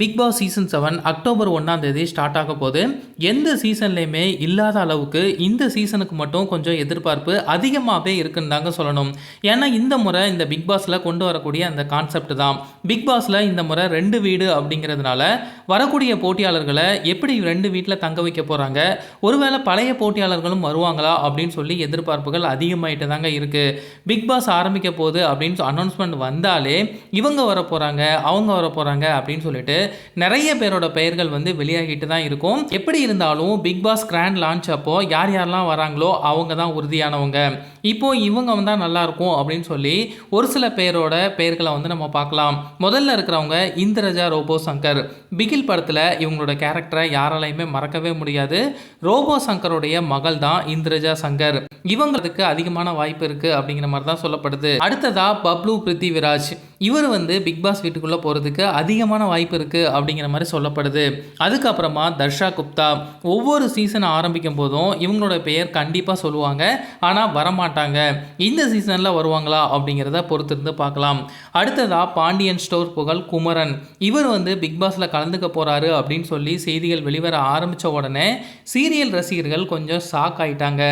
Big Boss season 7 October 1ஆம் தேதி start ஆக போகுது. எந்த சீசன்லேயுமே இல்லாத அளவுக்கு இந்த சீசனுக்கு மட்டும் கொஞ்சம் எதிர்பார்ப்பு அதிகமாகவே இருக்குன்னு தாங்க சொல்லணும். ஏன்னா இந்த முறை இந்த பிக் பாஸில் கொண்டு வரக்கூடிய அந்த கான்செப்ட் தான். பிக் பாஸில் இந்த முறை 2 வீடு அப்படிங்கிறதுனால வரக்கூடிய போட்டியாளர்களை எப்படி 2 வீட்டில் தங்க வைக்க போகிறாங்க, ஒருவேளை பழைய போட்டியாளர்களும் வருவாங்களா அப்படின்னு சொல்லி எதிர்பார்ப்புகள் அதிகமாகிட்டு தாங்க இருக்குது. பிக் பாஸ் ஆரம்பிக்க போகுது அப்படின்னு அனௌன்ஸ்மெண்ட் வந்தாலே இவங்க வர போகிறாங்க, அவங்க வர போகிறாங்க அப்படின்னு சொல்லிட்டு நிறைய பேரோட பெயர்கள் வந்து வெளியாகிட்டு தான் இருக்கும். எப்படி இருந்தாலும் பிக் பாஸ் கிராண்ட் லான்ச் அப்போ யார் யாரெல்லாம் வராங்களோ அவங்க தான் உறுதியானவங்க. இப்போ இவங்க வந்தால் நல்லா இருக்கும் அப்படின்னு சொல்லி ஒரு சில பேரோட பெயர்களை வந்து நம்ம பார்க்கலாம். முதல்ல இருக்கிறவங்க இந்திரஜா ரோபோ சங்கர். பிகில் படத்தில் இவங்களோட கேரக்டரை யாராலையுமே மறக்கவே முடியாது. ரோபோ சங்கருடைய மகள் தான் இந்திரஜா சங்கர். இவங்களுக்கு அதிகமான வாய்ப்பு இருக்கு அப்படிங்கிற மாதிரி தான் சொல்லப்படுது. அடுத்ததா பப்ளு பிருத்திவிராஜ். இவர் வந்து பிக் பாஸ் வீட்டுக்குள்ளே போகிறதுக்கு அதிகமான வாய்ப்பு இருக்குது அப்படிங்கிற மாதிரி சொல்லப்படுது. அதுக்கப்புறமா தர்ஷா குப்தா. ஒவ்வொரு சீசன் ஆரம்பிக்கும் போதும் இவங்களோட பெயர் கண்டிப்பாக சொல்லுவாங்க, ஆனால் வரமாட்டாங்க. இந்த சீசனில் வருவாங்களா அப்படிங்கிறத பொறுத்திருந்து பார்க்கலாம். அடுத்ததா பாண்டியன் ஸ்டோர் புகழ் குமரன். இவர் வந்து பிக் பாஸில் கலந்துக்க போகிறாரு அப்படின்னு சொல்லி செய்திகள் வெளிவர ஆரம்பித்த உடனே சீரியல் ரசிகர்கள் கொஞ்சம் ஷாக் ஆயிட்டாங்க.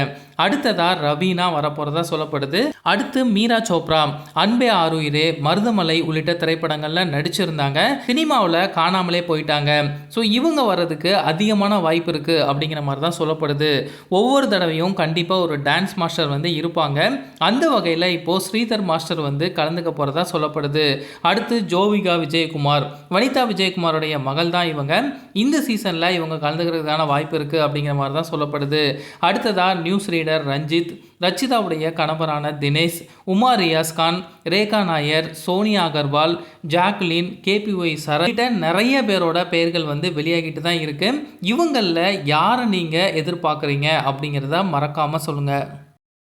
அடுத்ததா ரவீனா வரப்போறதா சொல்லப்படுது. அடுத்து மீரா சோப்ரா. அன்பே ஆருயிரே, மருதமலை உள்ளிட்ட திரைப்படங்கள்ல நடிச்சிருந்தாங்க. சினிமாவில் காணாமலே போயிட்டாங்க. ஸோ இவங்க வர்றதுக்கு அதிகமான வாய்ப்பு இருக்கு அப்படிங்கிற மாதிரி தான் சொல்லப்படுது. ஒவ்வொரு தடவையும் கண்டிப்பாக ஒரு டான்ஸ் மாஸ்டர் வந்து இருப்பாங்க. அந்த வகையில் இப்போ ஸ்ரீதர் மாஸ்டர் வந்து கலந்துக்க போறதா சொல்லப்படுது. அடுத்து ஜோவிகா விஜயகுமார். வனிதா விஜயகுமாரோடைய மகள் தான் இவங்க. இந்த சீசன்ல இவங்க கலந்துக்கிறதுக்கான வாய்ப்பு இருக்கு அப்படிங்கிற மாதிரி தான் சொல்லப்படுது. அடுத்ததா நியூஸ் ரீடர் ரஞ்சித், ரச்சிதாவுடைய கணவரான தினேஷ், உமா ரியாஸ் கான், ரேகா நாயர், சோனியா அகர்வால், ஜாக்லின், கேபிஒய் சரண் நிறைய பேரோட பெயர்கள் வந்து வெளியாகிட்டு தான் இருக்கு. இவங்களில் யாரை நீங்கள் எதிர்பார்க்குறீங்க அப்படிங்கிறத மறக்காமல் சொல்லுங்கள்.